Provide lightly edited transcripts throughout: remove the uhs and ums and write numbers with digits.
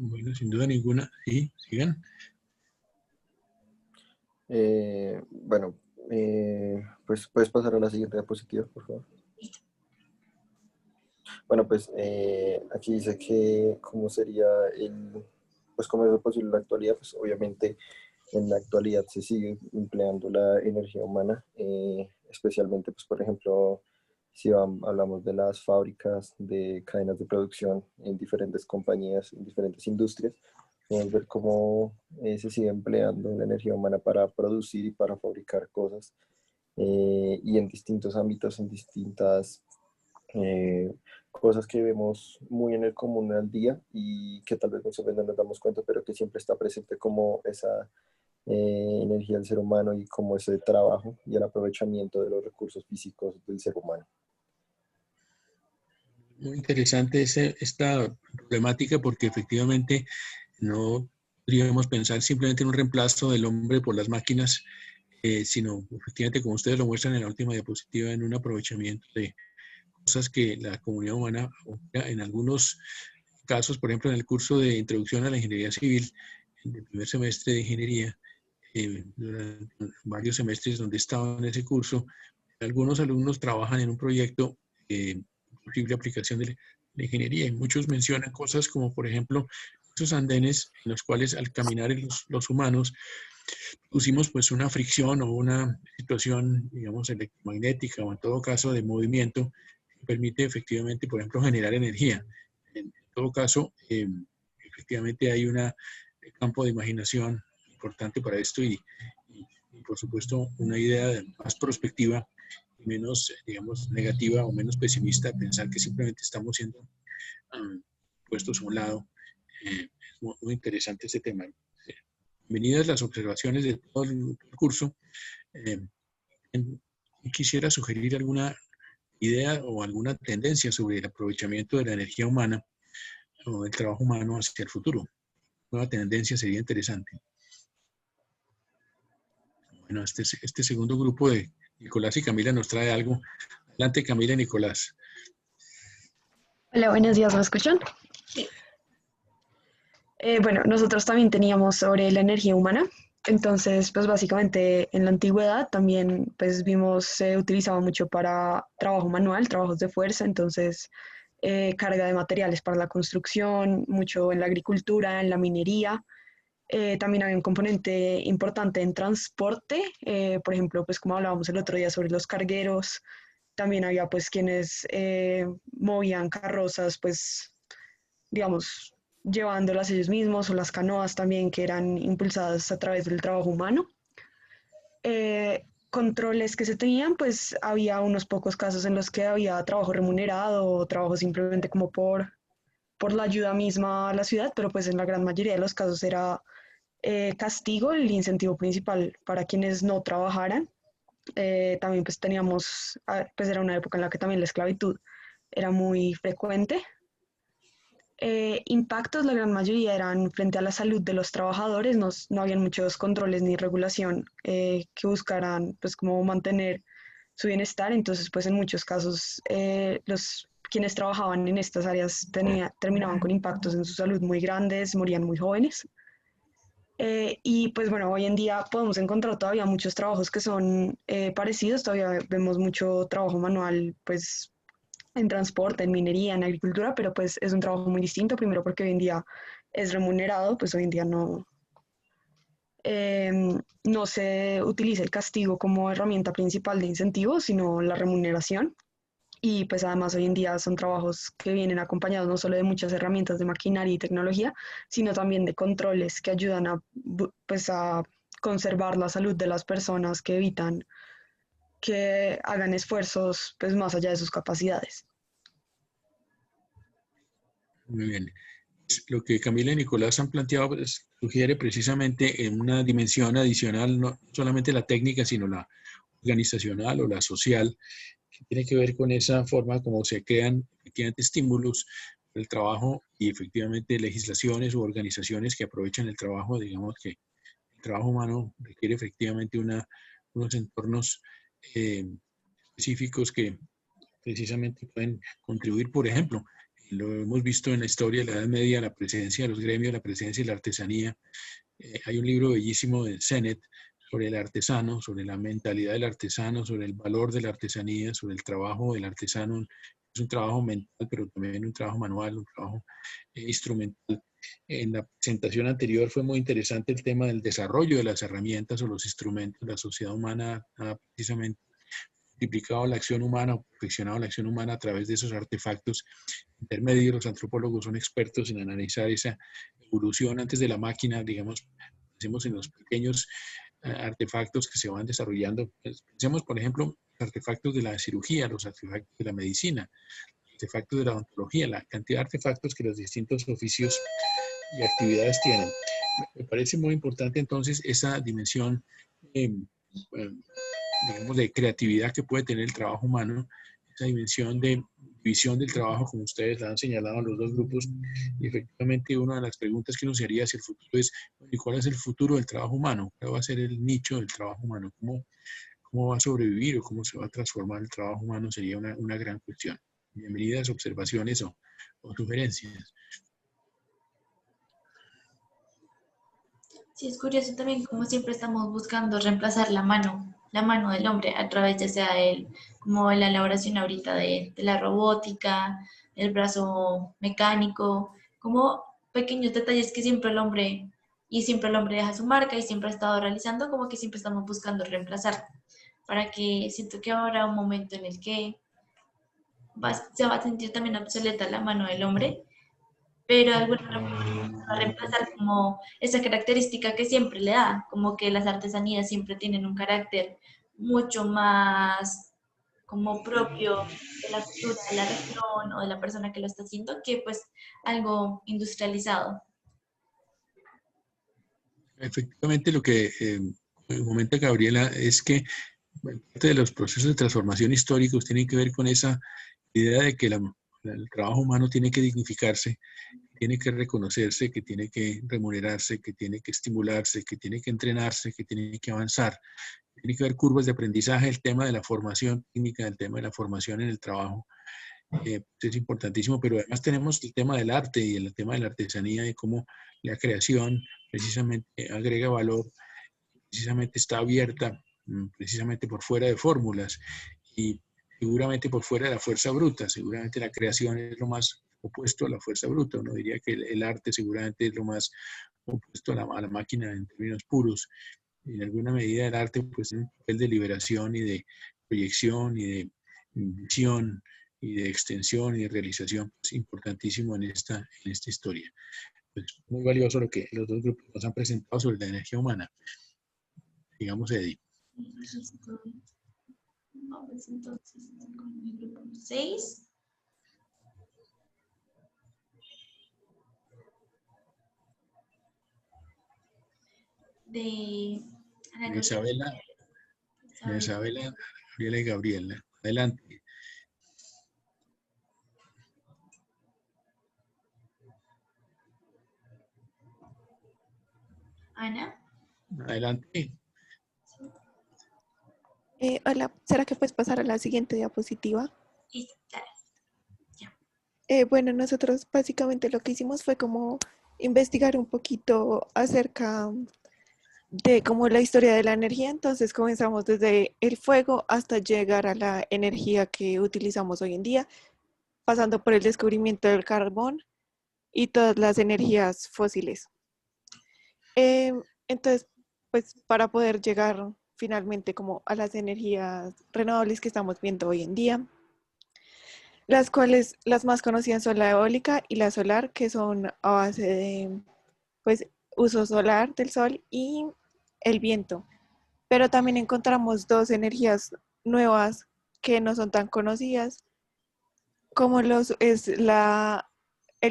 Bueno, sin duda ninguna. Sí, sigan. Bueno, pues puedes pasar a la siguiente diapositiva, por favor. Bueno, pues aquí dice que cómo sería pues cómo es posible en la actualidad. Pues obviamente en la actualidad se sigue empleando la energía humana, especialmente, pues por ejemplo, si hablamos de las fábricas, de cadenas de producción en diferentes compañías, en diferentes industrias, podemos ver cómo se sigue empleando la energía humana para producir y para fabricar cosas, y en distintos ámbitos, en distintas cosas que vemos muy en el común al día y que tal vez muchas veces no nos damos cuenta, pero que siempre está presente como esa energía del ser humano y como ese trabajo y el aprovechamiento de los recursos físicos del ser humano. Muy interesante esta problemática porque efectivamente no podríamos pensar simplemente en un reemplazo del hombre por las máquinas, sino efectivamente, como ustedes lo muestran en la última diapositiva, en un aprovechamiento de cosas que la comunidad humana opera. En algunos casos, por ejemplo, en el curso de Introducción a la Ingeniería Civil, en el primer semestre de Ingeniería, durante varios semestres donde estaba en ese curso, algunos alumnos trabajan en un proyecto de posible aplicación de la ingeniería y muchos mencionan cosas como, por ejemplo, esos andenes en los cuales al caminar los humanos pusimos pues una fricción o una situación, digamos, electromagnética o en todo caso de movimiento que permite efectivamente, por ejemplo, generar energía. En todo caso, efectivamente hay un campo de imaginación importante para esto y, por supuesto, una idea más prospectiva y menos, digamos, negativa o menos pesimista, pensar que simplemente estamos siendo puestos a un lado. Es muy interesante este tema. Bienvenidas las observaciones de todo el curso. Eh, Quisiera sugerir alguna idea o alguna tendencia sobre el aprovechamiento de la energía humana o del trabajo humano hacia el futuro. Nueva tendencia sería interesante. Bueno, este segundo grupo de Nicolás y Camila nos trae algo. Adelante, Camila y Nicolás. Hola, buenos días, ¿me escuchan? Sí. Bueno, nosotros también teníamos sobre la energía humana. Entonces, pues básicamente en la antigüedad también pues vimos se utilizaba mucho para trabajo manual, trabajos de fuerza, entonces carga de materiales para la construcción, mucho en la agricultura, en la minería. También había un componente importante en transporte, por ejemplo, pues como hablábamos el otro día sobre los cargueros, también había pues quienes movían carrozas, pues digamos, llevándolas ellos mismos, o las canoas también que eran impulsadas a través del trabajo humano. Controles que se tenían, pues había unos pocos casos en los que había trabajo remunerado o trabajo simplemente como por la ayuda misma a la ciudad, pero pues en la gran mayoría de los casos era castigo el incentivo principal para quienes no trabajaran. También pues teníamos, pues era una época en la que también la esclavitud era muy frecuente. Impactos, la gran mayoría eran frente a la salud de los trabajadores, no habían muchos controles ni regulación que buscaran pues como mantener su bienestar, entonces pues en muchos casos los quienes trabajaban en estas áreas terminaban con impactos en su salud muy grandes, morían muy jóvenes. Y pues bueno, hoy en día podemos encontrar todavía muchos trabajos que son parecidos, todavía vemos mucho trabajo manual, pues en transporte, en minería, en agricultura, pero pues es un trabajo muy distinto, primero porque hoy en día es remunerado, pues hoy en día eh, no se utiliza el castigo como herramienta principal de incentivo, sino la remuneración. Y pues además hoy en día son trabajos que vienen acompañados no solo de muchas herramientas de maquinaria y tecnología, sino también de controles que ayudan pues a conservar la salud de las personas, que evitan que hagan esfuerzos pues más allá de sus capacidades. Muy bien. Lo que Camila y Nicolás han planteado pues, sugiere precisamente en una dimensión adicional, no solamente la técnica, sino la organizacional o la social, que tiene que ver con esa forma como se crean efectivamente estímulos para el trabajo y efectivamente legislaciones u organizaciones que aprovechan el trabajo. Digamos que el trabajo humano requiere efectivamente unos entornos específicos que precisamente pueden contribuir, por ejemplo, lo hemos visto en la historia de la Edad Media, la presencia de los gremios, la presencia de la artesanía. Hay un libro bellísimo de Sennett sobre el artesano, sobre la mentalidad del artesano, sobre el valor de la artesanía, sobre el trabajo del artesano. Es un trabajo mental, pero también un trabajo manual, un trabajo instrumental. En la presentación anterior fue muy interesante el tema del desarrollo de las herramientas o los instrumentos. La sociedad humana ha precisamente multiplicado la acción humana o perfeccionado la acción humana a través de esos artefactos intermedios. Los antropólogos son expertos en analizar esa evolución antes de la máquina, digamos, pensemos en los pequeños artefactos que se van desarrollando. Pensemos, por ejemplo, los artefactos de la cirugía, los artefactos de la medicina, los artefactos de la odontología, la cantidad de artefactos que los distintos oficios y actividades tienen. Me parece muy importante entonces esa dimensión digamos, de creatividad que puede tener el trabajo humano, esa dimensión de visión del trabajo, como ustedes la han señalado a los dos grupos. Y efectivamente, una de las preguntas que uno se haría hacia el futuro es, ¿y cuál es el futuro del trabajo humano? ¿Cuál va a ser el nicho del trabajo humano? ¿Cómo va a sobrevivir o cómo se va a transformar el trabajo humano? Sería una gran cuestión. Bienvenidas observaciones o sugerencias. Sí, es curioso también como siempre estamos buscando reemplazar la mano del hombre a través ya sea como la elaboración ahorita de la robótica, el brazo mecánico, como pequeños detalles que siempre el hombre deja su marca y siempre ha estado realizando, como que siempre estamos buscando reemplazar, para que siento que habrá un momento en el que se va a sentir también obsoleta la mano del hombre, pero de alguna manera va a reemplazar como esa característica que siempre le da, como que las artesanías siempre tienen un carácter mucho más como propio de la cultura de la región o de la persona que lo está haciendo, que pues algo industrializado. Efectivamente, lo que comenta Gabriela es que parte de los procesos de transformación históricos tienen que ver con esa idea de que el trabajo humano tiene que dignificarse, tiene que reconocerse, que tiene que remunerarse, que tiene que estimularse, que tiene que entrenarse, que tiene que avanzar. Tiene que haber curvas de aprendizaje, el tema de la formación técnica, el tema de la formación en el trabajo. Es importantísimo, pero además tenemos el tema del arte y el tema de la artesanía, de cómo la creación precisamente agrega valor, precisamente está abierta, precisamente por fuera de fórmulas y seguramente por fuera de la fuerza bruta. Seguramente la creación es lo más opuesto a la fuerza bruta. Uno diría que el arte seguramente es lo más opuesto a la máquina en términos puros. En alguna medida el arte pues tiene un papel de liberación y de proyección y de visión y de extensión y de realización pues, importantísimo en esta historia. Pues, muy valioso lo que los dos grupos nos han presentado sobre la energía humana. Digamos, Eddie. Vamos entonces con el grupo 6. De Isabela, Gabriela y Gabriela. Adelante. Ana. Adelante. Hola, ¿será que puedes pasar a la siguiente diapositiva? Sí, dale. Bueno, nosotros básicamente lo que hicimos fue como investigar un poquito acerca de como la historia de la energía. Entonces comenzamos desde el fuego hasta llegar a la energía que utilizamos hoy en día, pasando por el descubrimiento del carbón y todas las energías fósiles. Entonces, pues para poder llegar finalmente como a las energías renovables que estamos viendo hoy en día, las cuales las más conocidas son la eólica y la solar, que son a base de pues uso solar del sol y el viento. Pero también encontramos dos energías nuevas que no son tan conocidas, como el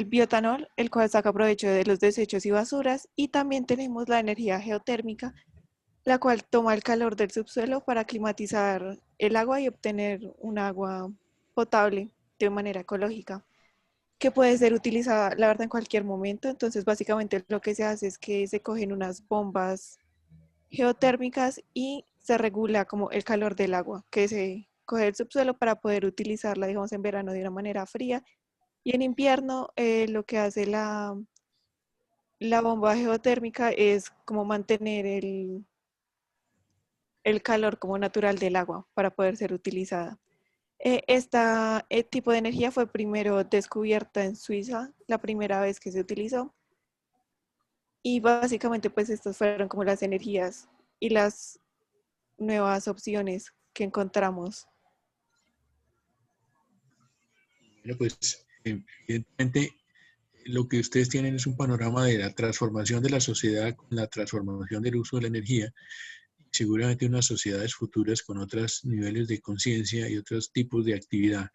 biotanol, el cual saca provecho de los desechos y basuras, y también tenemos la energía geotérmica, la cual toma el calor del subsuelo para climatizar el agua y obtener un agua potable de manera ecológica, que puede ser utilizada, la verdad, en cualquier momento. Entonces, básicamente lo que se hace es que se cogen unas bombas geotérmicas y se regula como el calor del agua que se coge del subsuelo para poder utilizarla, digamos, en verano de una manera fría Y en invierno lo que hace la bomba geotérmica es como mantener el calor como natural del agua para poder ser utilizada. Este tipo de energía fue primero descubierta en Suiza, la primera vez que se utilizó. Y básicamente pues estas fueron como las energías y las nuevas opciones que encontramos. Bueno, pues evidentemente lo que ustedes tienen es un panorama de la transformación de la sociedad con la transformación del uso de la energía. Seguramente unas sociedades futuras con otros niveles de conciencia y otros tipos de actividad.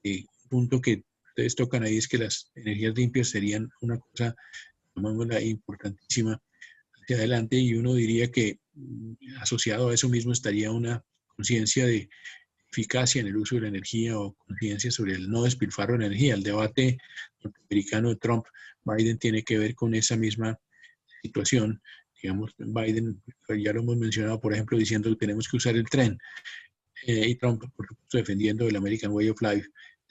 Un punto que ustedes tocan ahí es que las energías limpias serían una cosa, llamémosla, importantísima hacia adelante, y uno diría que asociado a eso mismo estaría una conciencia de eficacia en el uso de la energía o conciencia sobre el no despilfarro de energía. El debate norteamericano de Trump-Biden tiene que ver con esa misma situación. Digamos, Biden, ya lo hemos mencionado, por ejemplo, diciendo que tenemos que usar el tren, y Trump, por supuesto, defendiendo el American Way of Life,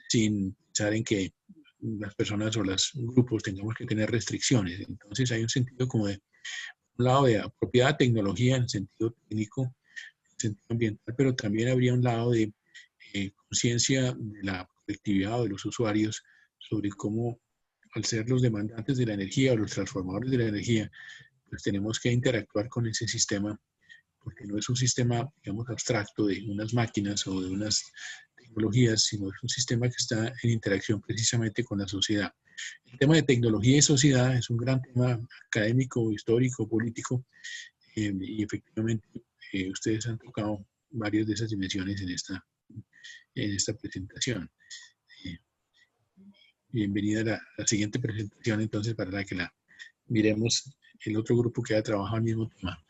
sin pensar en que las personas o los grupos tengamos que tener restricciones. Entonces hay un sentido como de un lado de apropiada tecnología en sentido técnico, en sentido ambiental, pero también habría un lado de conciencia de la colectividad o de los usuarios sobre cómo, al ser los demandantes de la energía o los transformadores de la energía, pues tenemos que interactuar con ese sistema, porque no es un sistema, digamos, abstracto de unas máquinas o de unas tecnologías, sino es un sistema que está en interacción precisamente con la sociedad. El tema de tecnología y sociedad es un gran tema académico, histórico, político, y efectivamente ustedes han tocado varias de esas dimensiones en esta presentación. Eh, Bienvenida a la siguiente presentación, entonces, para la que la miremos el otro grupo que ha trabajado el mismo tema.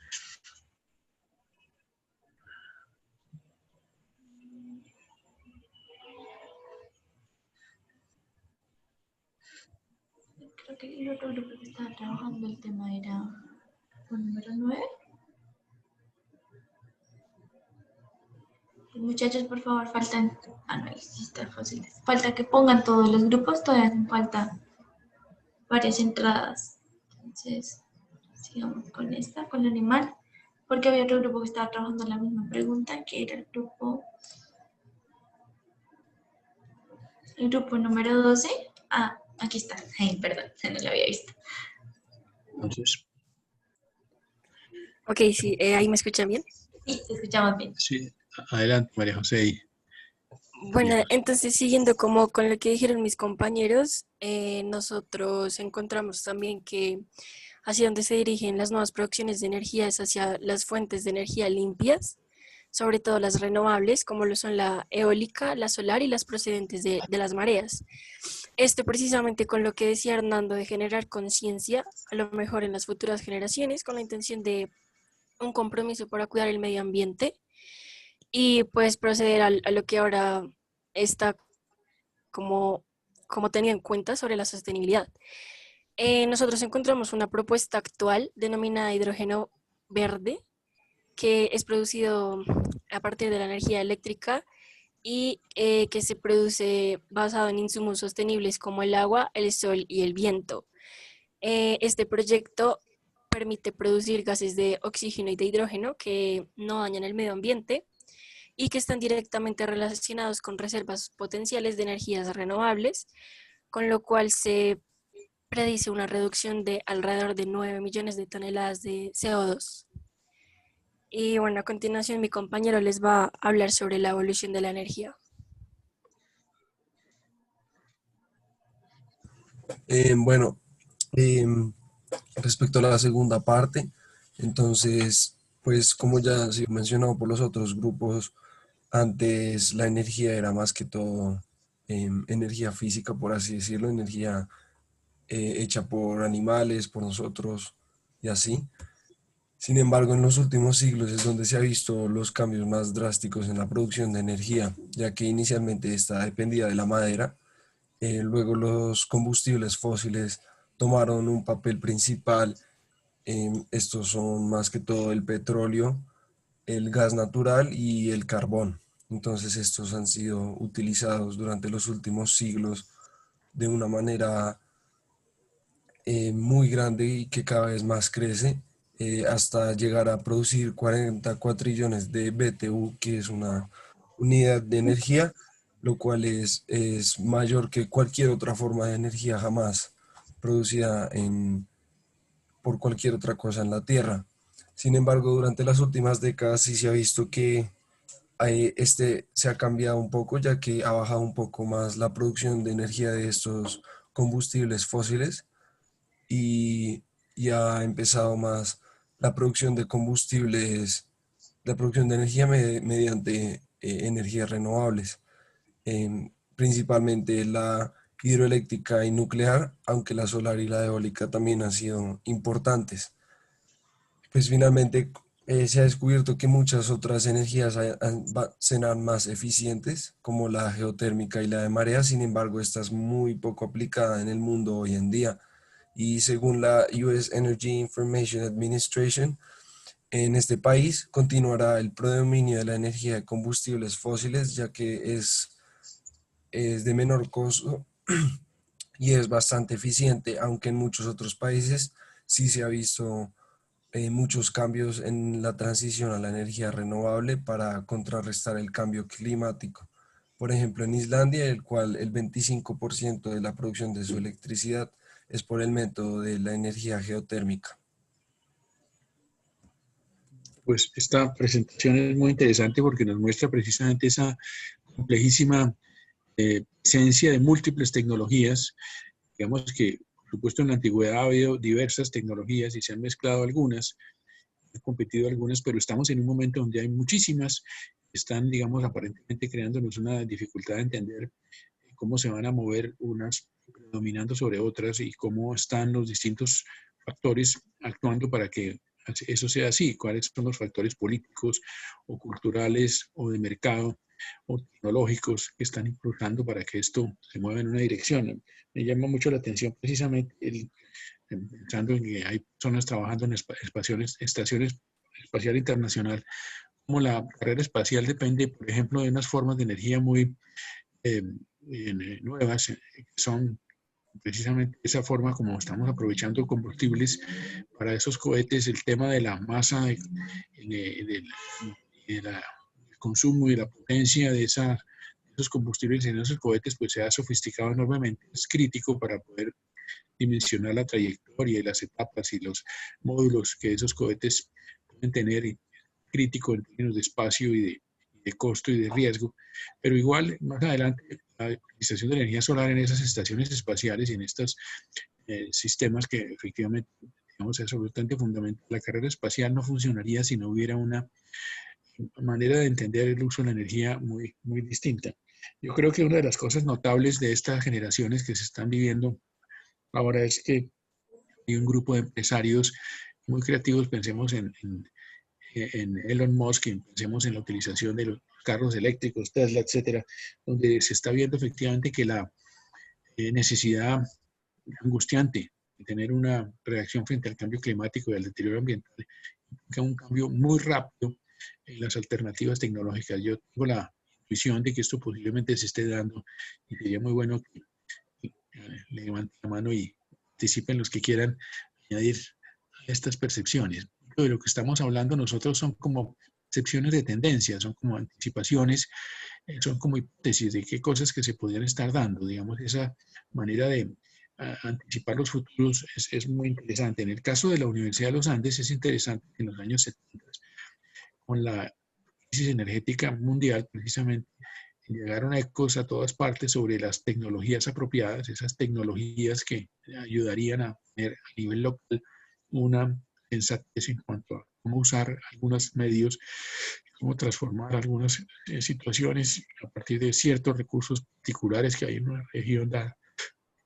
Creo que el otro grupo que estaba trabajando el tema era el número 9. Muchachos, por favor, faltan... Ah, no, sí está fácil. Falta que pongan todos los grupos, todavía hacen falta varias entradas. Entonces, sigamos con esta, con el animal, porque había otro grupo que estaba trabajando en la misma pregunta, que era el grupo número 12. Ah, aquí está. Ay, perdón, no lo había visto. Entonces, Ok, sí, ahí me escuchan bien. Sí, te escuchamos bien. sí, adelante, María José. Bueno, entonces siguiendo como con lo que dijeron mis compañeros, nosotros encontramos también que hacia donde se dirigen las nuevas producciones de energía es hacia las fuentes de energía limpias, sobre todo las renovables, como lo son la eólica, la solar y las procedentes de las mareas. Esto precisamente con lo que decía Hernando de generar conciencia, a lo mejor en las futuras generaciones, con la intención de un compromiso para cuidar el medio ambiente y pues proceder a lo que ahora está como tenía en cuenta sobre la sostenibilidad. Nosotros encontramos una propuesta actual denominada hidrógeno verde, que es producido a partir de la energía eléctrica y que se produce basado en insumos sostenibles como el agua, el sol y el viento. Este proyecto permite producir gases de oxígeno y de hidrógeno que no dañan el medio ambiente y que están directamente relacionados con reservas potenciales de energías renovables, con lo cual se predice una reducción de alrededor de 9 millones de toneladas de CO2. Y bueno, a continuación mi compañero les va a hablar sobre la evolución de la energía. Bueno, respecto a la segunda parte, entonces, pues como ya ha sido mencionado por los otros grupos, antes la energía era más que todo energía física, por así decirlo, energía hecha por animales, por nosotros y así. Sin embargo, en los últimos siglos es donde se ha visto los cambios más drásticos en la producción de energía, ya que inicialmente esta dependía de la madera, luego los combustibles fósiles tomaron un papel principal. Estos son más que todo el petróleo, el gas natural y el carbón. Entonces estos han sido utilizados durante los últimos siglos de una manera muy grande y que cada vez más crece, hasta llegar a producir 40 cuatrillones de BTU, que es una unidad de energía, lo cual es mayor que cualquier otra forma de energía jamás producida por cualquier otra cosa en la Tierra. Sin embargo, durante las últimas décadas sí se ha visto que se ha cambiado un poco, ya que ha bajado un poco más la producción de energía de estos combustibles fósiles y, y ha empezado más la producción de combustibles, la producción de energía mediante energías renovables, principalmente la hidroeléctrica y nuclear, aunque la solar y la eólica también han sido importantes. Pues finalmente se ha descubierto que muchas otras energías serán más eficientes, como la geotérmica y la de marea. Sin embargo, esta es muy poco aplicada en el mundo hoy en día. Y según la US Energy Information Administration, en este país continuará el predominio de la energía de combustibles fósiles, ya que es de menor costo y es bastante eficiente, aunque en muchos otros países sí se ha visto muchos cambios en la transición a la energía renovable para contrarrestar el cambio climático. Por ejemplo, en Islandia, el cual el 25% de la producción de su electricidad es por el método de la energía geotérmica. Pues esta presentación es muy interesante porque nos muestra precisamente esa complejísima presencia de múltiples tecnologías. Digamos que, por supuesto, en la antigüedad ha habido diversas tecnologías y se han mezclado algunas, han competido algunas, pero estamos en un momento donde hay muchísimas que están, digamos, aparentemente creándonos una dificultad de entender cómo se van a mover unas predominando sobre otras y cómo están los distintos factores actuando para que eso sea así, cuáles son los factores políticos o culturales o de mercado o tecnológicos que están impulsando para que esto se mueva en una dirección. Me llama mucho la atención precisamente pensando en que hay personas trabajando en estaciones espacial internacional, como la carrera espacial depende, por ejemplo, de unas formas de energía muy eh, nuevas, que son precisamente esa forma como estamos aprovechando combustibles para esos cohetes, el tema de la masa, del consumo y de la potencia de esos combustibles en esos cohetes, pues se ha sofisticado enormemente. Es crítico para poder dimensionar la trayectoria y las etapas y los módulos que esos cohetes pueden tener, y crítico en términos de espacio y de costo y de riesgo, pero igual más adelante la utilización de energía solar en esas estaciones espaciales y en estos sistemas que efectivamente, digamos, es absolutamente fundamental. La carrera espacial no funcionaría si no hubiera una manera de entender el uso de la energía muy, muy distinta. Yo creo que una de las cosas notables de estas generaciones que se están viviendo ahora es que hay un grupo de empresarios muy creativos, pensemos en Elon Musk, pensemos en la utilización de los carros eléctricos, Tesla, etcétera, donde se está viendo efectivamente que la necesidad angustiante de tener una reacción frente al cambio climático y al deterioro ambiental implica un cambio muy rápido en las alternativas tecnológicas. Yo tengo la intuición de que esto posiblemente se esté dando y sería muy bueno que le levanten la mano y participen los que quieran añadir a estas percepciones. De lo que estamos hablando nosotros son como percepciones de tendencia, son como anticipaciones, son como hipótesis de qué cosas que se podrían estar dando. Digamos, esa manera de anticipar los futuros es muy interesante. En el caso de la Universidad de los Andes es interesante que en los años 70, con la crisis energética mundial, precisamente, llegaron ecos a todas partes sobre las tecnologías apropiadas, esas tecnologías que ayudarían a tener a nivel local una sensatez en cuanto a cómo usar algunos medios, cómo transformar algunas situaciones a partir de ciertos recursos particulares que hay en una región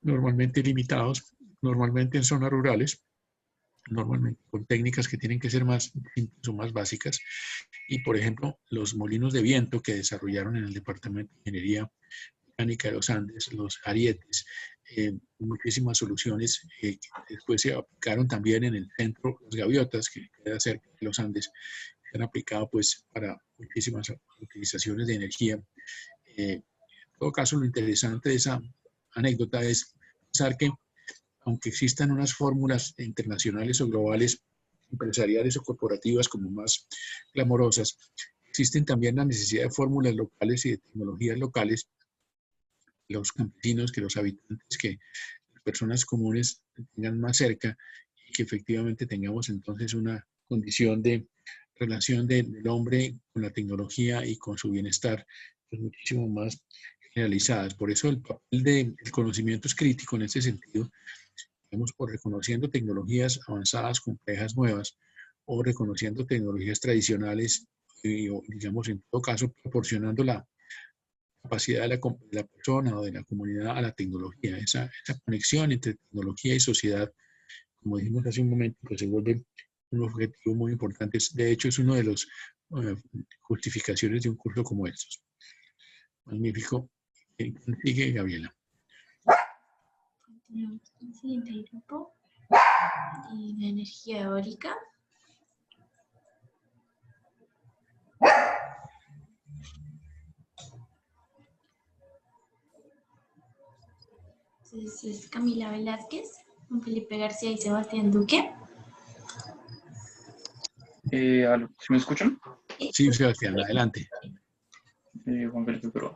normalmente limitados, normalmente en zonas rurales, normalmente con técnicas que tienen que ser más simples o más básicas. Y, por ejemplo, los molinos de viento que desarrollaron en el Departamento de Ingeniería Mecánica de los Andes, los arietes, muchísimas soluciones que después se aplicaron también en el centro, las gaviotas, que queda cerca de los Andes, se han aplicado pues para muchísimas utilizaciones de energía. En todo caso, lo interesante de esa anécdota es pensar que aunque existan unas fórmulas internacionales o globales, empresariales o corporativas como más glamorosas, existen también la necesidad de fórmulas locales y de tecnologías locales, los campesinos, que los habitantes, que las personas comunes tengan más cerca y que efectivamente tengamos entonces una condición de relación del hombre con la tecnología y con su bienestar pues, muchísimo más generalizadas. Por eso el papel del conocimiento es crítico en ese sentido, digamos, por reconociendo tecnologías avanzadas, complejas, nuevas, o reconociendo tecnologías tradicionales y, o, digamos, en todo caso, proporcionando la capacidad de la persona o de la comunidad a la tecnología. Esa conexión entre tecnología y sociedad, como dijimos hace un momento, pues se vuelve un objetivo muy importante. De hecho, es uno de los justificaciones de un curso como estos. Magnífico. Sigue Gabriela. Continuamos con el siguiente grupo de energía eólica. Entonces es Camila Velázquez, con Felipe García y Sebastián Duque. ¿Sí me escuchan? Sí, Sebastián, adelante. Juan Felipe, pero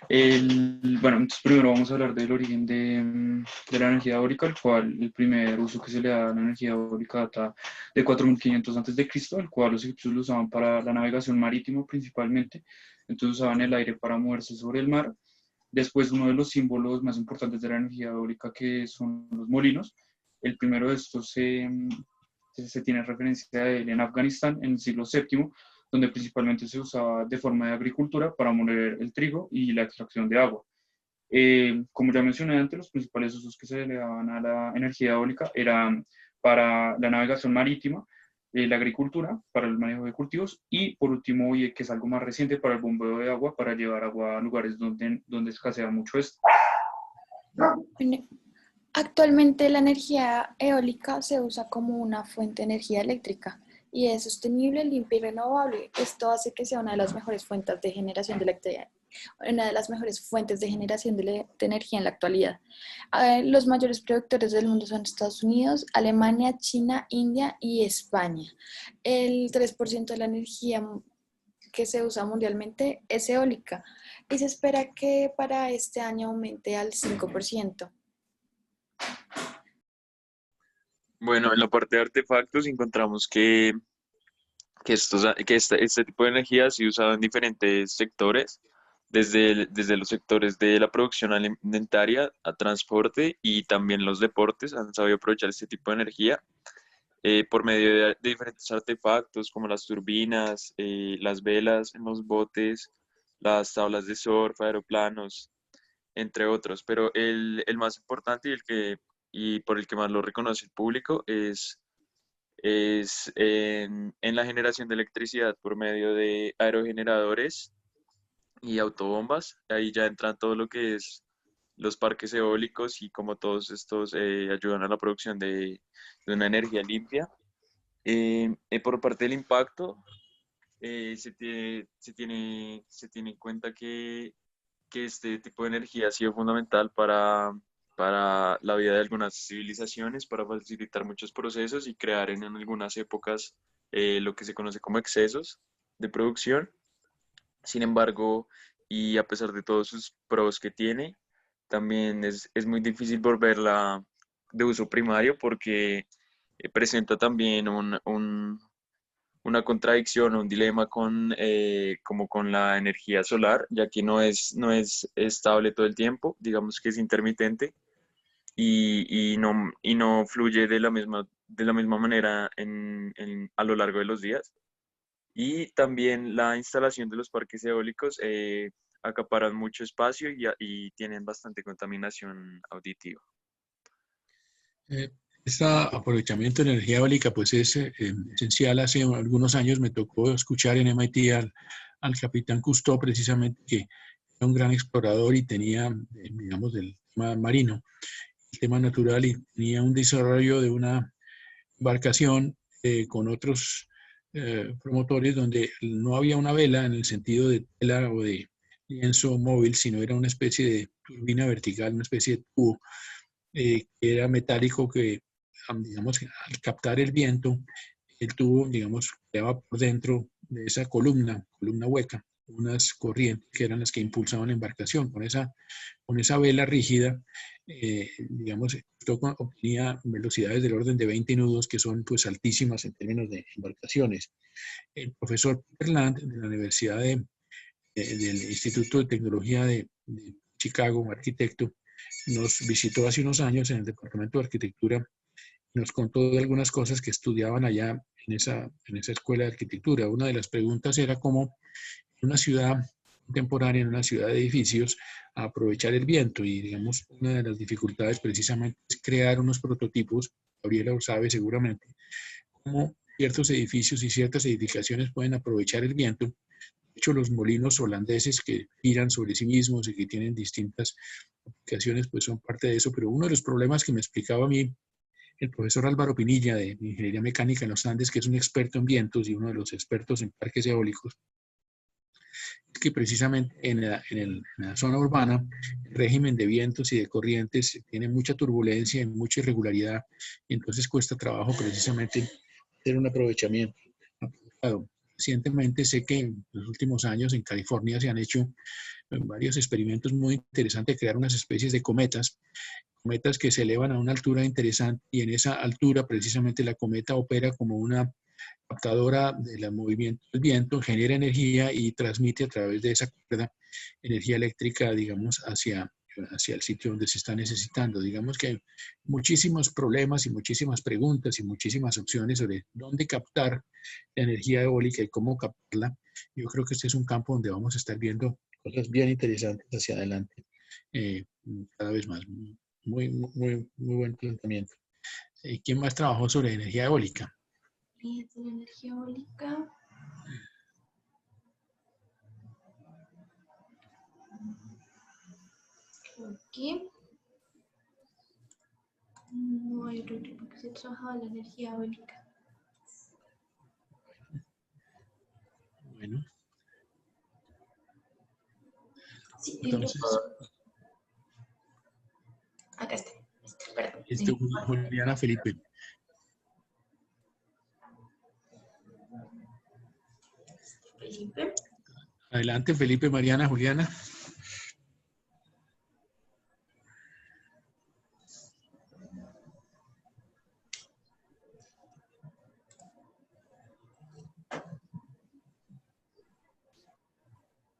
bueno, entonces primero vamos a hablar del origen de la energía eólica, el cual el primer uso que se le da a la energía eólica data de 4500 a.C., el cual los egipcios lo usaban para la navegación marítima principalmente, entonces usaban el aire para moverse sobre el mar. Después, uno de los símbolos más importantes de la energía eólica, que son los molinos, el primero de estos se tiene referencia a él en Afganistán en el siglo VII, donde principalmente se usaba de forma de agricultura para moler el trigo y la extracción de agua. Como ya mencioné antes, los principales usos que se le daban a la energía eólica eran para la navegación marítima, la agricultura, para el manejo de cultivos y por último, y que es algo más reciente, para el bombeo de agua, para llevar agua a lugares donde escasea mucho esto. Bueno, actualmente la energía eólica se usa como una fuente de energía eléctrica y es sostenible, limpia y renovable. Esto hace que sea una de las mejores fuentes de generación de electricidad, una de las mejores fuentes de generación de energía en la actualidad. Los mayores productores del mundo son Estados Unidos, Alemania, China, India y España. El 3% de la energía que se usa mundialmente es eólica y se espera que para este año aumente al 5%. Bueno, en la parte de artefactos encontramos que este tipo de energía ha sido usado en diferentes sectores, desde los sectores de la producción alimentaria a transporte y también los deportes han sabido aprovechar este tipo de energía por medio de diferentes artefactos como las turbinas, las velas en los botes, las tablas de surf, aeroplanos, entre otros. Pero el más importante y por el que más lo reconoce el público es en la generación de electricidad por medio de aerogeneradores y autobombas. Ahí ya entran todo lo que es los parques eólicos y como todos estos ayudan a la producción de una energía limpia. Por parte del impacto, se tiene en cuenta que este tipo de energía ha sido fundamental para la vida de algunas civilizaciones, para facilitar muchos procesos y crear en algunas épocas lo que se conoce como excesos de producción. Sin embargo, y a pesar de todos sus pros que tiene, también es muy difícil volverla de uso primario porque presenta también una contradicción o un dilema como con la energía solar, ya que no es estable todo el tiempo, digamos que es intermitente y no fluye de la misma manera a lo largo de los días. Y también la instalación de los parques eólicos acaparan mucho espacio y tienen bastante contaminación auditiva. Este aprovechamiento de energía eólica pues es esencial. Hace algunos años me tocó escuchar en MIT al capitán Cousteau, precisamente, que era un gran explorador y tenía, digamos, del tema marino, el tema natural, y tenía un desarrollo de una embarcación con otros promotores donde no había una vela en el sentido de tela o de lienzo móvil, sino era una especie de turbina vertical, una especie de tubo que era metálico que, digamos, al captar el viento, el tubo, digamos, quedaba por dentro de esa columna hueca, unas corrientes que eran las que impulsaban la embarcación. Con esa vela rígida, digamos, esto obtenía velocidades del orden de 20 nudos, que son pues altísimas en términos de embarcaciones. El profesor Peter Land de la Universidad del Instituto de Tecnología de Chicago, un arquitecto, nos visitó hace unos años en el Departamento de Arquitectura. Nos contó de algunas cosas que estudiaban allá en esa escuela de arquitectura. Una de las preguntas era cómo en una ciudad contemporánea, en una ciudad de edificios, aprovechar el viento. Y digamos, una de las dificultades precisamente es crear unos prototipos, Gabriela lo sabe seguramente, cómo ciertos edificios y ciertas edificaciones pueden aprovechar el viento. De hecho, los molinos holandeses que giran sobre sí mismos y que tienen distintas aplicaciones, pues son parte de eso. Pero uno de los problemas que me explicaba a mí el profesor Álvaro Pinilla de Ingeniería Mecánica en los Andes, que es un experto en vientos y uno de los expertos en parques eólicos, es que precisamente en la zona urbana el régimen de vientos y de corrientes tiene mucha turbulencia y mucha irregularidad, y entonces cuesta trabajo precisamente hacer un aprovechamiento apropiado. Recientemente sé que en los últimos años en California se han hecho varios experimentos muy interesantes de crear unas especies de cometas que se elevan a una altura interesante, y en esa altura precisamente la cometa opera como una captadora del movimiento del viento, genera energía y transmite a través de esa cuerda energía eléctrica, digamos, hacia el sitio donde se está necesitando. Digamos que hay muchísimos problemas y muchísimas preguntas y muchísimas opciones sobre dónde captar la energía eólica y cómo captarla. Yo creo que este es un campo donde vamos a estar viendo cosas bien interesantes hacia adelante, cada vez más. Muy buen planteamiento. ¿Quién más trabajó sobre energía eólica? Y de la energía eólica. Aquí. No hay otro tipo que se trabajaba la energía eólica. Bueno. Sí, Entonces, acá está. Perdón. Juliana Felipe. Felipe. Adelante, Felipe, Mariana, Juliana.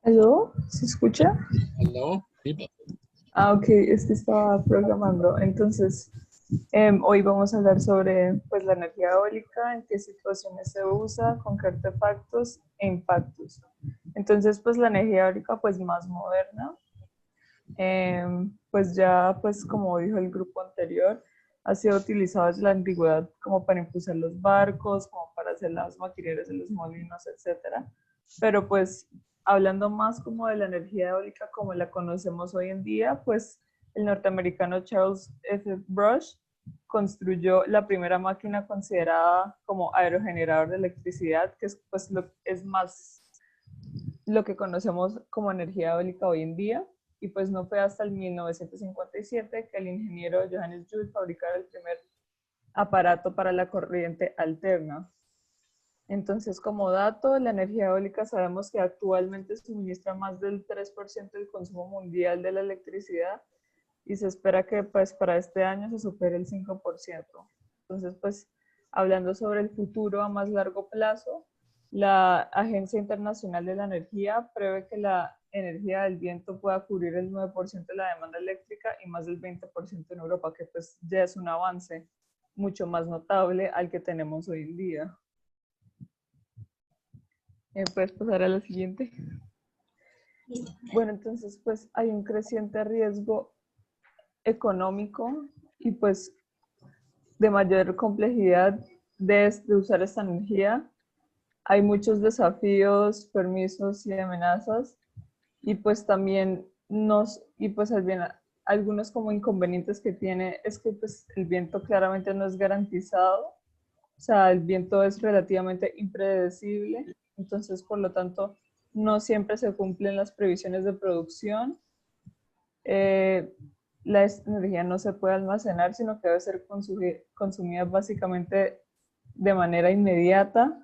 ¿Aló? ¿Se escucha? ¿Aló? Sí. Ah, ok, es que estaba programando. Entonces, hoy vamos a hablar sobre pues, la energía eólica, en qué situaciones se usa, con qué artefactos e impactos. Entonces, pues la energía eólica pues más moderna, pues ya pues como dijo el grupo anterior, ha sido utilizada desde la antigüedad como para impulsar los barcos, como para hacer las maquinerías de los molinos, etcétera. Pero pues hablando más como de la energía eólica como la conocemos hoy en día, pues el norteamericano Charles F. Brush construyó la primera máquina considerada como aerogenerador de electricidad, que es, pues, es más lo que conocemos como energía eólica hoy en día. Y pues no fue hasta el 1957 que el ingeniero Johannes Joule fabricara el primer aparato para la corriente alterna. Entonces, como dato, la energía eólica sabemos que actualmente suministra más del 3% del consumo mundial de la electricidad y se espera que pues, para este año se supere el 5%. Entonces, pues, hablando sobre el futuro a más largo plazo, la Agencia Internacional de la Energía prevé que la energía del viento pueda cubrir el 9% de la demanda eléctrica y más del 20% en Europa, que pues ya es un avance mucho más notable al que tenemos hoy en día. ¿Puedes pasar a la siguiente? Bueno, entonces pues hay un creciente riesgo económico y pues de mayor complejidad de usar esta energía. Hay muchos desafíos, permisos y amenazas y pues también algunos como inconvenientes que tiene es que pues el viento claramente no es garantizado, o sea, el viento es relativamente impredecible, entonces por lo tanto no siempre se cumplen las previsiones de producción. La energía no se puede almacenar, sino que debe ser consumida básicamente de manera inmediata.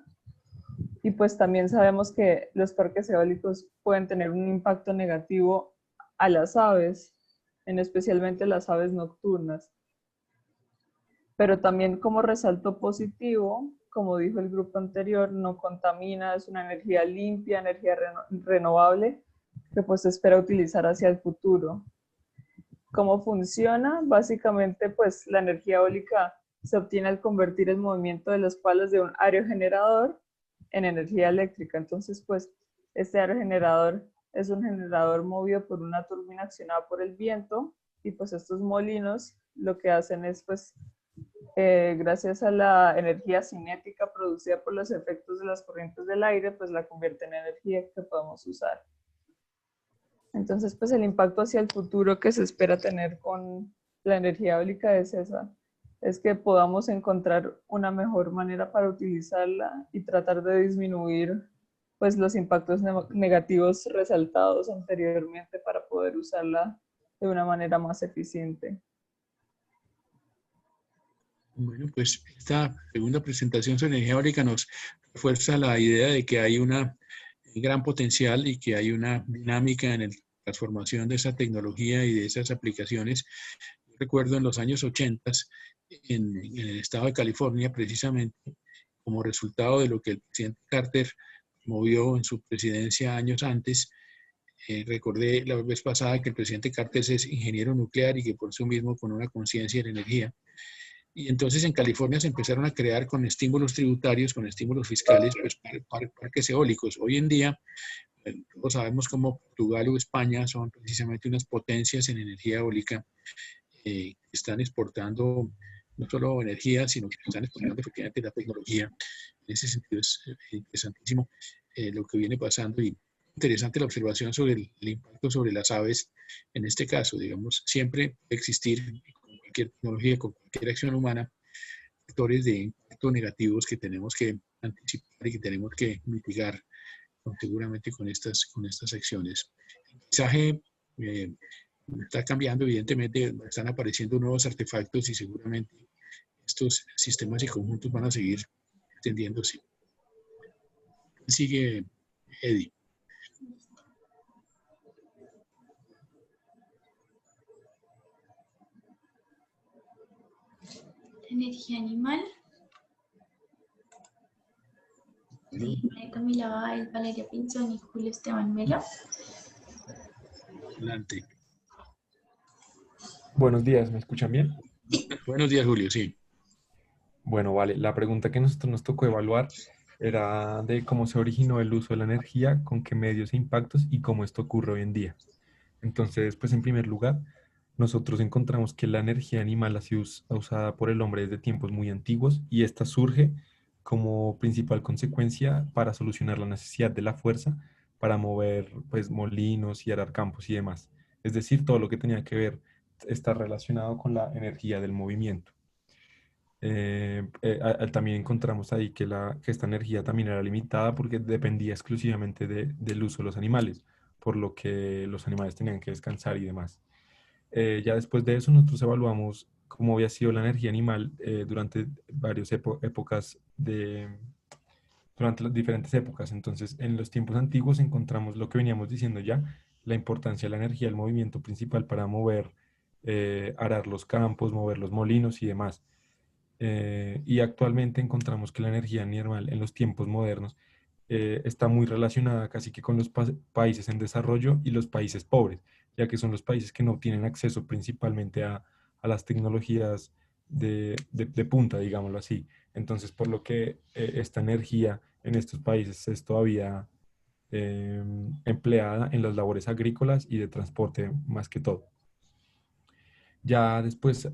Y pues también sabemos que los parques eólicos pueden tener un impacto negativo a las aves, en especialmente las aves nocturnas. Pero también como resalto positivo, como dijo el grupo anterior, no contamina, es una energía limpia, energía renovable, que pues se espera utilizar hacia el futuro. ¿Cómo funciona? Básicamente, pues la energía eólica se obtiene al convertir el movimiento de los palos de un aerogenerador en energía eléctrica. Entonces, pues este aerogenerador es un generador movido por una turbina accionada por el viento, y pues estos molinos lo que hacen es, pues, gracias a la energía cinética producida por los efectos de las corrientes del aire, pues la convierten en energía que podemos usar. Entonces, pues el impacto hacia el futuro que se espera tener con la energía eólica es esa, es que podamos encontrar una mejor manera para utilizarla y tratar de disminuir pues los impactos negativos resaltados anteriormente para poder usarla de una manera más eficiente. Bueno, pues esta segunda presentación sobre energía eólica nos refuerza la idea de que hay un gran potencial y que hay una dinámica en la transformación de esa tecnología y de esas aplicaciones. Recuerdo en los años 80 en el estado de California, precisamente como resultado de lo que el presidente Carter movió en su presidencia años antes. Recordé la vez pasada que el presidente Carter es ingeniero nuclear y que por eso mismo con una conciencia de la energía. Y entonces en California se empezaron a crear con estímulos tributarios, con estímulos fiscales, pues parques eólicos. Hoy en día, todos sabemos cómo Portugal o España son precisamente unas potencias en energía eólica, que están exportando no solo energía, sino que están exportando efectivamente la tecnología. En ese sentido es interesantísimo lo que viene pasando, y interesante la observación sobre el impacto sobre las aves. En este caso, digamos, siempre puede existir con cualquier tecnología, con cualquier acción humana, factores de impacto negativos que tenemos que anticipar y que tenemos que mitigar seguramente con estas acciones. El mensaje está cambiando, evidentemente están apareciendo nuevos artefactos y seguramente estos sistemas y conjuntos van a seguir extendiéndose. Sigue Eddie. Energía animal. Sí, Camila Báez, Valeria Pinzón y Julio Esteban Melo. Adelante. Buenos días, ¿me escuchan bien? Buenos días, Julio, sí. Bueno, vale. La pregunta que nosotros nos tocó evaluar era de cómo se originó el uso de la energía, con qué medios e impactos y cómo esto ocurre hoy en día. Entonces, pues en primer lugar, nosotros encontramos que la energía animal ha sido usada por el hombre desde tiempos muy antiguos, y esta surge como principal consecuencia para solucionar la necesidad de la fuerza para mover pues molinos y arar campos y demás. Es decir, todo lo que tenía que ver está relacionado con la energía del movimiento. También encontramos ahí que esta energía también era limitada porque dependía exclusivamente del uso de los animales, por lo que los animales tenían que descansar y demás. Ya después de eso nosotros evaluamos cómo había sido la energía animal durante varias épocas durante las diferentes épocas. Entonces, en los tiempos antiguos encontramos lo que veníamos diciendo ya, la importancia de la energía del movimiento principal para mover, arar los campos, mover los molinos y demás. Y actualmente encontramos que la energía animal en los tiempos modernos está muy relacionada casi que con los países en desarrollo y los países pobres, ya que son los países que no tienen acceso principalmente a las tecnologías de punta, digámoslo así. Entonces, por lo que esta energía en estos países es todavía empleada en las labores agrícolas y de transporte más que todo. Ya después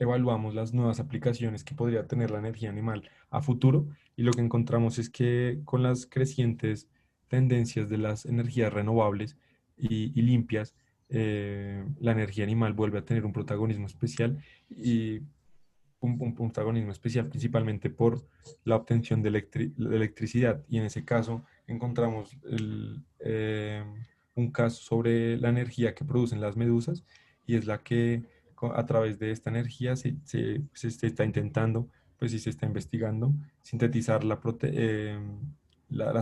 evaluamos las nuevas aplicaciones que podría tener la energía animal a futuro, y lo que encontramos es que con las crecientes tendencias de las energías renovables y limpias, la energía animal vuelve a tener un protagonismo especial, y un protagonismo especial, principalmente por la obtención de electricidad. Y en ese caso encontramos un caso sobre la energía que producen las medusas, y es la que a través de esta energía se está intentando, pues sí se está investigando, sintetizar las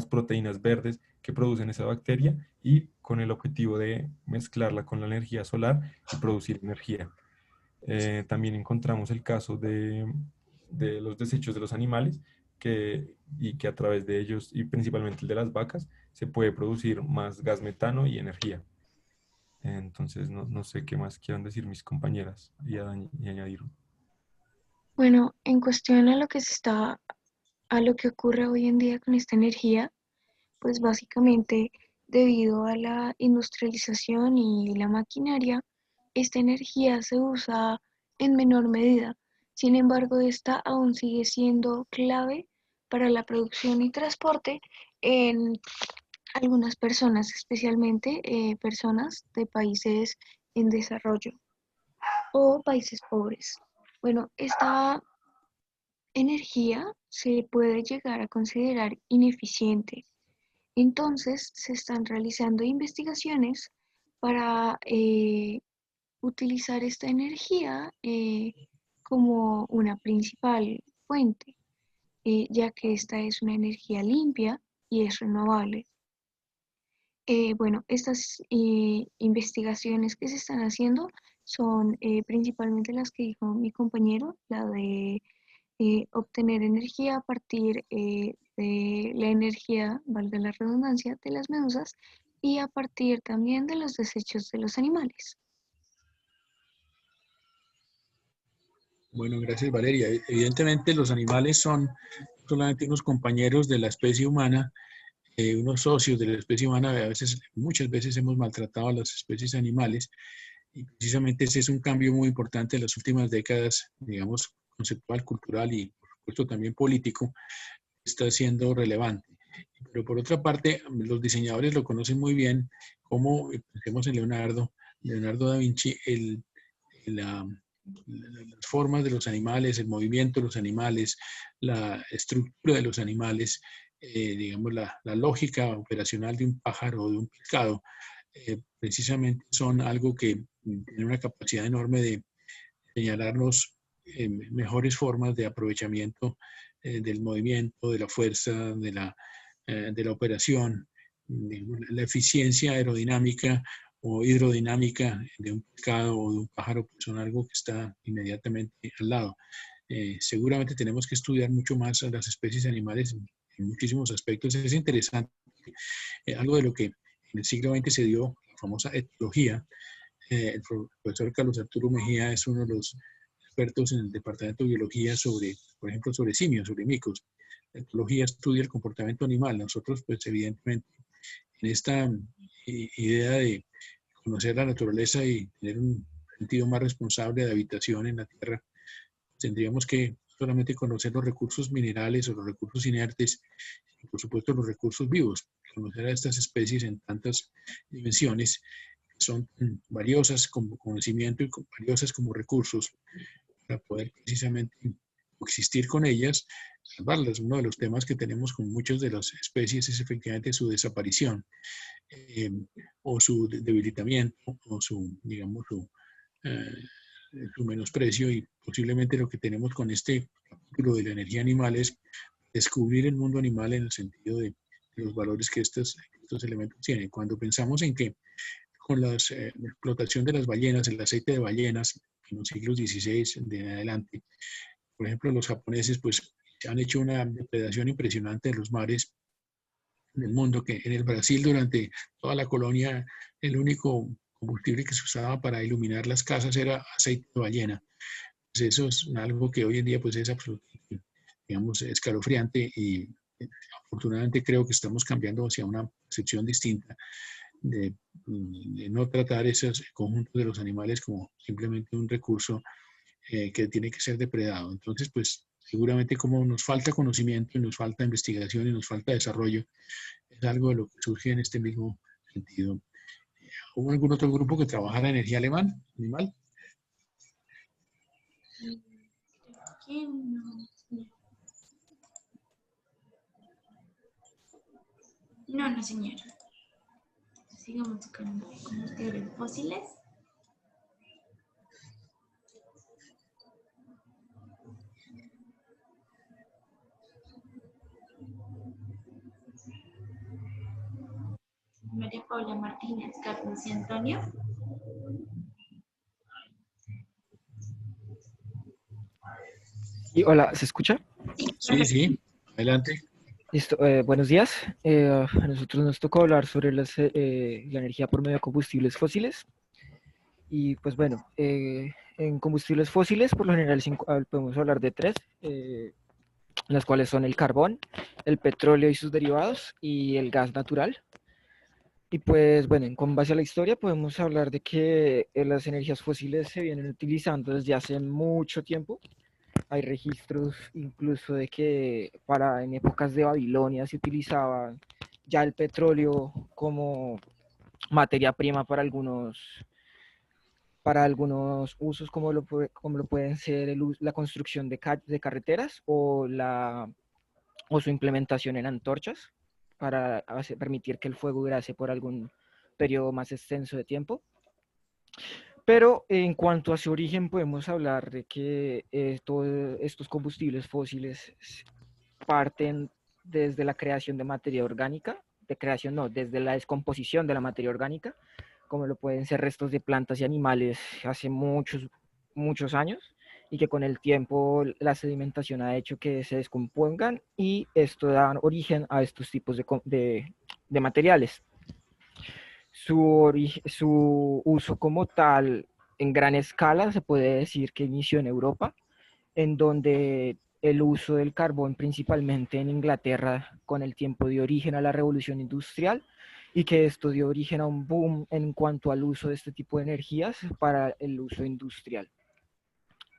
proteínas verdes que producen esa bacteria, y con el objetivo de mezclarla con la energía solar y producir energía. También encontramos el caso de los desechos de los animales, y que a través de ellos, y principalmente el de las vacas, se puede producir más gas metano y energía. Entonces, no sé qué más quieran decir mis compañeras y añadir. Bueno, en cuestión a lo que ocurre hoy en día con esta energía, pues básicamente debido a la industrialización y la maquinaria, esta energía se usa en menor medida. Sin embargo, esta aún sigue siendo clave para la producción y transporte en algunas personas, especialmente personas de países en desarrollo o países pobres. Bueno, esta energía se puede llegar a considerar ineficiente. Entonces, se están realizando investigaciones para utilizar esta energía como una principal fuente, ya que esta es una energía limpia y es renovable. Bueno, estas investigaciones que se están haciendo son principalmente las que dijo mi compañero, la de obtener energía a partir de la energía, valga la redundancia, de las medusas, y a partir también de los desechos de los animales. Bueno, gracias Valeria. Evidentemente los animales son solamente unos compañeros de la especie humana, unos socios de la especie humana. A veces, muchas veces hemos maltratado a las especies animales, y precisamente ese es un cambio muy importante en las últimas décadas, digamos, conceptual, cultural y por supuesto también político, está siendo relevante. Pero por otra parte, los diseñadores lo conocen muy bien, como pensemos en Leonardo da Vinci, las formas de los animales, el movimiento de los animales, la estructura de los animales, digamos, la lógica operacional de un pájaro o de un pescado, precisamente son algo que tiene una capacidad enorme de señalarnos mejores formas de aprovechamiento del movimiento, de la fuerza, de la operación, la eficiencia aerodinámica o hidrodinámica de un pescado o de un pájaro, pues son algo que está inmediatamente al lado. Seguramente tenemos que estudiar mucho más a las especies animales en muchísimos aspectos. Es interesante, algo de lo que en el siglo XX se dio, la famosa etología. El profesor Carlos Arturo Mejía es uno de los expertos en el departamento de biología sobre, por ejemplo, sobre simios, sobre micos. La etología estudia el comportamiento animal. Nosotros, pues evidentemente, en esta idea de conocer la naturaleza y tener un sentido más responsable de habitación en la Tierra, tendríamos que solamente conocer los recursos minerales o los recursos inertes, y por supuesto los recursos vivos, conocer a estas especies en tantas dimensiones, que son valiosas como conocimiento y valiosas como recursos, para poder precisamente existir con ellas, salvarlas. Uno de los temas que tenemos con muchas de las especies es efectivamente su desaparición, o su debilitamiento, o su, digamos, su menosprecio, y posiblemente lo que tenemos con este capítulo de la energía animal es descubrir el mundo animal en el sentido de los valores que estos elementos tienen. Cuando pensamos en que con la explotación de las ballenas, el aceite de ballenas en los siglos XVI de adelante, por ejemplo, los japoneses pues han hecho una depredación impresionante de los mares del mundo, que en el Brasil durante toda la colonia el único combustible que se usaba para iluminar las casas era aceite de ballena. Pues eso es algo que hoy en día pues es absolutamente, digamos, escalofriante, y afortunadamente creo que estamos cambiando hacia una percepción distinta de no tratar esos conjuntos de los animales como simplemente un recurso que tiene que ser depredado. Entonces, pues seguramente como nos falta conocimiento y nos falta investigación y nos falta desarrollo, es algo de lo que surge en este mismo sentido. ¿Hubo algún otro grupo que trabajara en energía animal? ¿Quién no? No, no, señora. Sigamos con combustibles fósiles. María Paula Martínez, Carlos y Antonio. Y hola, ¿se escucha? Sí, sí, adelante. Listo, buenos días. A nosotros nos tocó hablar sobre la energía por medio de combustibles fósiles. Y pues bueno, en combustibles fósiles por lo general podemos hablar de tres, las cuales son el carbón, el petróleo y sus derivados y el gas natural. Y pues bueno, con base a la historia podemos hablar de que las energías fósiles se vienen utilizando desde hace mucho tiempo. Hay registros incluso de que en épocas de Babilonia se utilizaba ya el petróleo como materia prima para algunos usos como lo pueden ser la construcción de carreteras o su implementación en antorchas para permitir que el fuego durase por algún periodo más extenso de tiempo. Pero en cuanto a su origen, podemos hablar de que todos estos combustibles fósiles parten desde la creación de materia orgánica, desde la descomposición de la materia orgánica, como lo pueden ser restos de plantas y animales hace muchos, muchos años, y que con el tiempo la sedimentación ha hecho que se descompongan y esto da origen a estos tipos de materiales. Su uso como tal en gran escala se puede decir que inició en Europa, en donde el uso del carbón principalmente en Inglaterra con el tiempo dio origen a la revolución industrial y que esto dio origen a un boom en cuanto al uso de este tipo de energías para el uso industrial,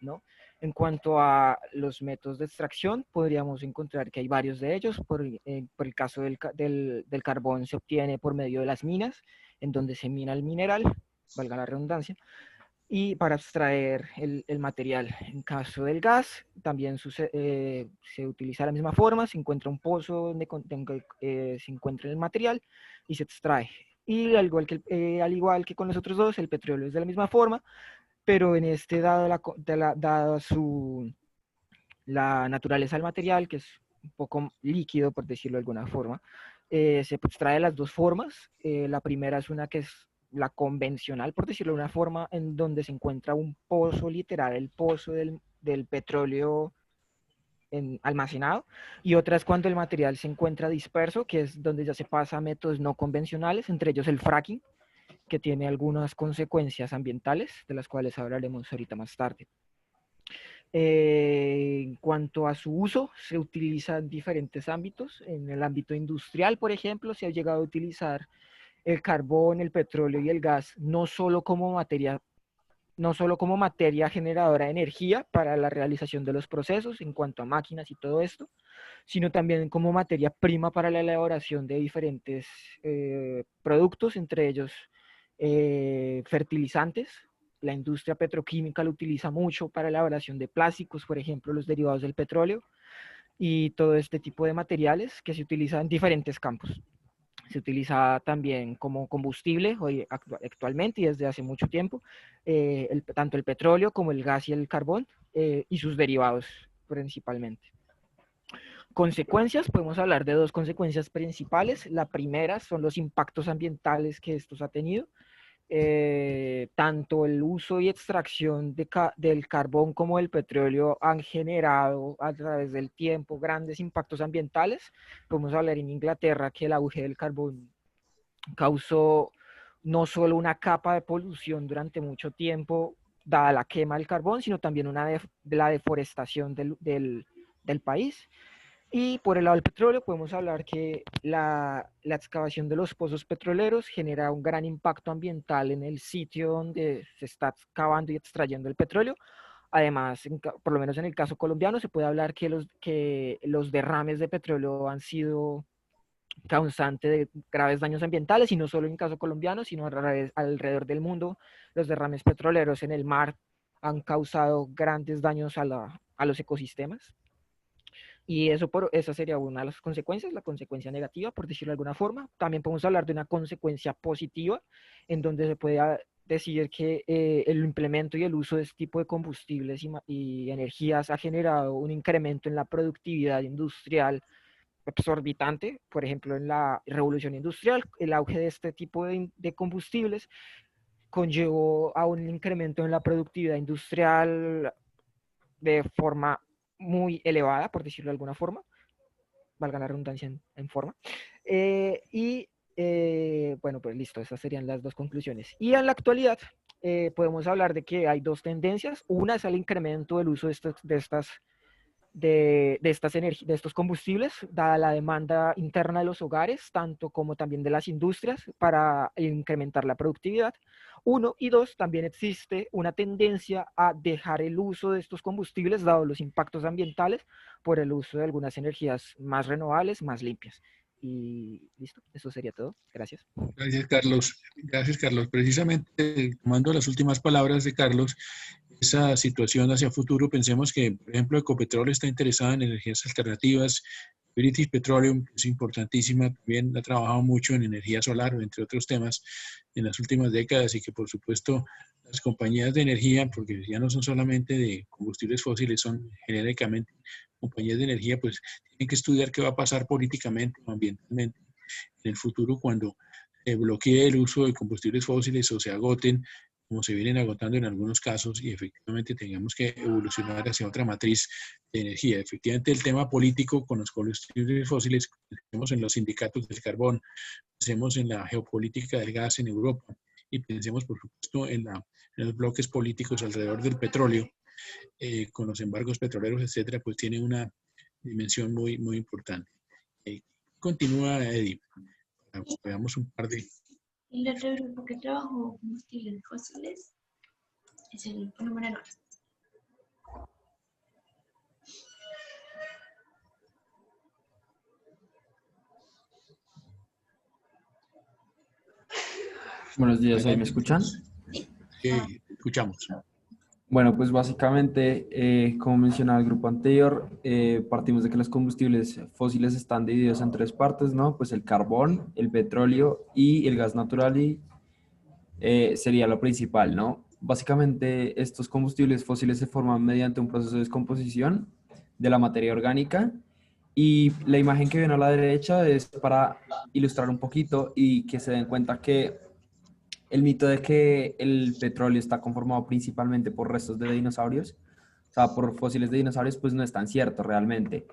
¿no? En cuanto a los métodos de extracción, podríamos encontrar que hay varios de ellos. Por el caso del carbón se obtiene por medio de las minas, en donde se mina el mineral, valga la redundancia, y para extraer el material. En caso del gas, también se utiliza de la misma forma, se encuentra un pozo donde se encuentra el material y se extrae. Y al igual que con los otros dos, el petróleo es de la misma forma, pero en este, dado la naturaleza del material, que es un poco líquido, por decirlo de alguna forma, se extrae de las dos formas. La primera es una que es la convencional, por decirlo de una forma, en donde se encuentra un pozo literal, el pozo del petróleo almacenado, y otra es cuando el material se encuentra disperso, que es donde ya se pasa a métodos no convencionales, entre ellos el fracking, que tiene algunas consecuencias ambientales, de las cuales hablaremos ahorita más tarde. En cuanto a su uso, se utiliza en diferentes ámbitos. En el ámbito industrial, por ejemplo, se ha llegado a utilizar el carbón, el petróleo y el gas, no solo como materia generadora de energía para la realización de los procesos en cuanto a máquinas y todo esto, sino también como materia prima para la elaboración de diferentes productos, entre ellos fertilizantes. La industria petroquímica lo utiliza mucho para la elaboración de plásticos, por ejemplo, los derivados del petróleo, y todo este tipo de materiales que se utilizan en diferentes campos. Se utiliza también como combustible hoy actualmente y desde hace mucho tiempo, tanto el petróleo como el gas y el carbón y sus derivados principalmente. Consecuencias, podemos hablar de dos consecuencias principales. La primera son los impactos ambientales que estos ha tenido. Tanto el uso y extracción del carbón como del petróleo han generado a través del tiempo grandes impactos ambientales. Podemos hablar en Inglaterra que el auge del carbón causó no solo una capa de polución durante mucho tiempo dada la quema del carbón, sino también la deforestación del país. Y por el lado del petróleo podemos hablar que la excavación de los pozos petroleros genera un gran impacto ambiental en el sitio donde se está excavando y extrayendo el petróleo. Además, por lo menos en el caso colombiano, se puede hablar que los derrames de petróleo han sido causante de graves daños ambientales, y no solo en el caso colombiano, sino alrededor del mundo. Los derrames petroleros en el mar han causado grandes daños a los ecosistemas. Y esa sería una de las consecuencias, la consecuencia negativa, por decirlo de alguna forma. También podemos hablar de una consecuencia positiva, en donde se puede decir que el implemento y el uso de este tipo de combustibles y energías ha generado un incremento en la productividad industrial exorbitante. Por ejemplo, en la revolución industrial, el auge de este tipo de combustibles conllevó a un incremento en la productividad industrial de forma muy elevada, por decirlo de alguna forma, valga la redundancia en forma. Bueno, pues listo, esas serían las dos conclusiones. Y en la actualidad podemos hablar de que hay dos tendencias. Una es el incremento del uso de estos combustibles, dada la demanda interna de los hogares, tanto como también de las industrias, para incrementar la productividad. Uno, y dos, también existe una tendencia a dejar el uso de estos combustibles, dado los impactos ambientales, por el uso de algunas energías más renovables, más limpias. Y listo, eso sería todo. Gracias. Gracias, Carlos. Gracias, Carlos. Precisamente, tomando las últimas palabras de Carlos, esa situación hacia futuro, pensemos que, por ejemplo, Ecopetrol está interesada en energías alternativas. British Petroleum es importantísima, también ha trabajado mucho en energía solar, entre otros temas, en las últimas décadas, y que, por supuesto, las compañías de energía, porque ya no son solamente de combustibles fósiles, son genéricamente compañías de energía, pues tienen que estudiar qué va a pasar políticamente o ambientalmente en el futuro cuando se bloquee el uso de combustibles fósiles o se agoten, como se vienen agotando en algunos casos, y efectivamente tengamos que evolucionar hacia otra matriz de energía. Efectivamente, el tema político con los combustibles fósiles, pensemos en los sindicatos del carbón, pensemos en la geopolítica del gas en Europa y pensemos, por supuesto, en los bloques políticos alrededor del petróleo, con los embargos petroleros, etcétera, pues tiene una dimensión muy, muy importante. Continúa, Eddie. Veamos un par de... El otro grupo que trabajó combustibles fósiles es el grupo número 9. Buenos días, ¿ahí me escuchan? Sí, escuchamos. Bueno, pues básicamente, como mencionaba el grupo anterior, partimos de que los combustibles fósiles están divididos en tres partes, ¿no? Pues el carbón, el petróleo y el gas natural, y sería lo principal, ¿no? Básicamente, estos combustibles fósiles se forman mediante un proceso de descomposición de la materia orgánica, y la imagen que ven a la derecha es para ilustrar un poquito y que se den cuenta que el mito de que el petróleo está conformado principalmente por restos de dinosaurios, o sea, por fósiles de dinosaurios, pues no es tan cierto realmente.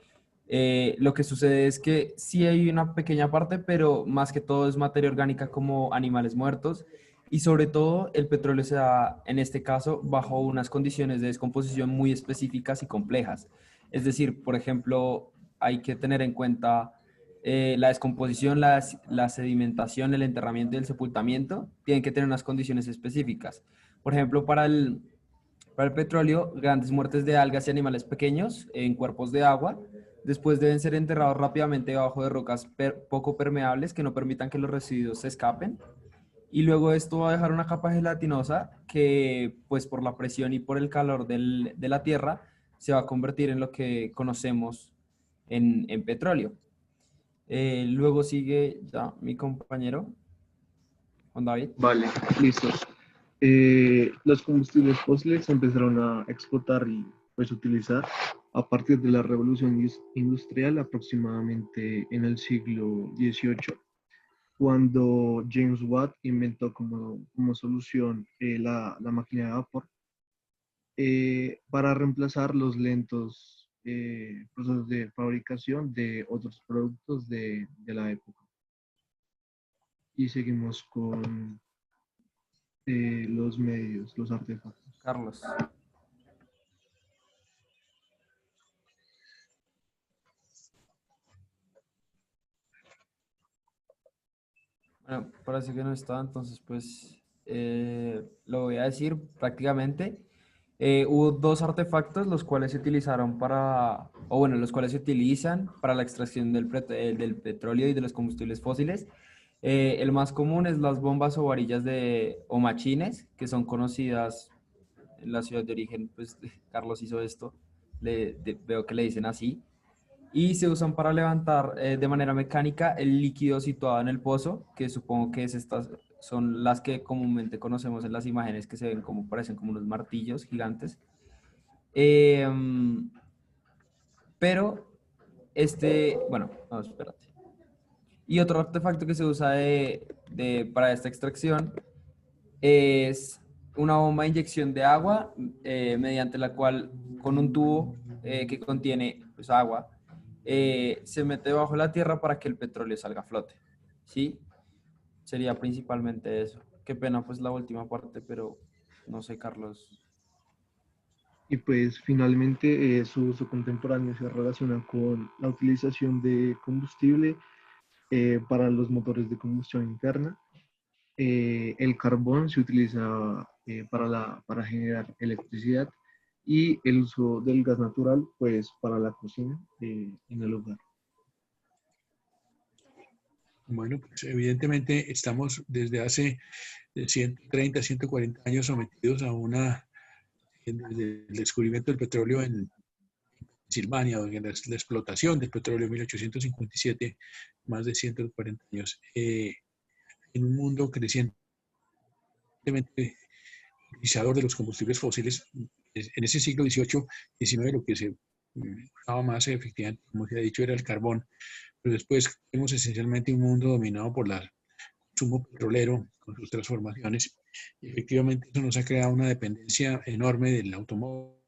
Lo que sucede es que sí hay una pequeña parte, pero más que todo es materia orgánica como animales muertos, y sobre todo el petróleo se da, en este caso, bajo unas condiciones de descomposición muy específicas y complejas. Es decir, por ejemplo, hay que tener en cuenta la descomposición, la sedimentación, el enterramiento y el sepultamiento tienen que tener unas condiciones específicas. Por ejemplo, para el petróleo, grandes muertes de algas y animales pequeños en cuerpos de agua, después deben ser enterrados rápidamente debajo de rocas poco permeables que no permitan que los residuos se escapen. Y luego esto va a dejar una capa gelatinosa que, pues por la presión y por el calor de la tierra, se va a convertir en lo que conocemos en petróleo. Luego sigue ya mi compañero, Juan David. Vale, listo. Los combustibles fósiles se empezaron a explotar y pues utilizar a partir de la revolución industrial aproximadamente en el siglo XVIII, cuando James Watt inventó como solución la máquina de vapor para reemplazar los lentos procesos de fabricación de otros productos de la época. Y seguimos con los medios, los artefactos. Carlos. Bueno, parece que no está, entonces pues lo voy a decir prácticamente. Hubo dos artefactos los cuales se utilizaron los cuales se utilizan para la extracción del petróleo y de los combustibles fósiles. El más común es las bombas o varillas o machines, que son conocidas en la ciudad de origen, pues Carlos hizo esto, veo que le dicen así, y se usan para levantar de manera mecánica el líquido situado en el pozo, que supongo que son las que comúnmente conocemos en las imágenes que se ven como parecen como unos martillos gigantes. Pero bueno, no, espérate. Y otro artefacto que se usa para esta extracción es una bomba de inyección de agua, mediante la cual con un tubo que contiene pues, agua, se mete bajo la tierra para que el petróleo salga a flote. ¿Sí? Sería principalmente eso. Qué pena pues la última parte, pero no sé, Carlos. Y pues finalmente su uso contemporáneo se relaciona con la utilización de combustible para los motores de combustión interna. El carbón se utiliza para generar electricidad y el uso del gas natural pues para la cocina en el hogar. Bueno, pues evidentemente estamos desde hace 130, 140 años sometidos a desde el descubrimiento del petróleo en Pensilvania, en la explotación del petróleo en 1857, más de 140 años, en un mundo crecientemente utilizador de los combustibles fósiles. En ese siglo XVIII, XIX, lo que se usaba más efectivamente, como se ha dicho, era el carbón, pero después vemos esencialmente un mundo dominado por el consumo petrolero con sus transformaciones. Y efectivamente eso nos ha creado una dependencia enorme del automóvil.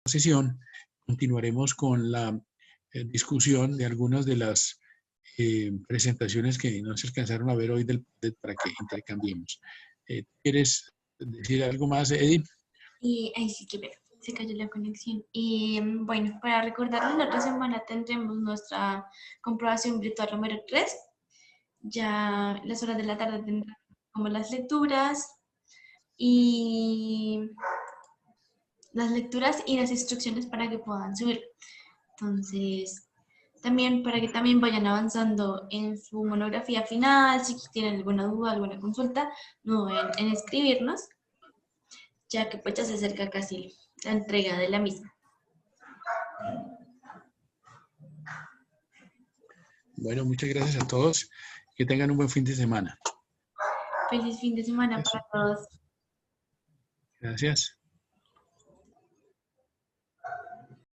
Sesión continuaremos con la discusión de algunas de las presentaciones que no se alcanzaron a ver hoy para que intercambiemos. ¿Quieres decir algo más, Edith? Y ahí sí que veo, se cayó la conexión. Y bueno, para recordarles, la otra semana tendremos nuestra comprobación virtual número 3. Ya a las horas de la tarde tendremos como las lecturas y las instrucciones para que puedan subir. Entonces, también para que también vayan avanzando en su monografía final, si tienen alguna duda, alguna consulta, no duden en escribirnos, ya que pues ya se acerca casi la entrega de la misma. Bueno, muchas gracias a todos. Que tengan un buen fin de semana. Feliz fin de semana para todos. Gracias.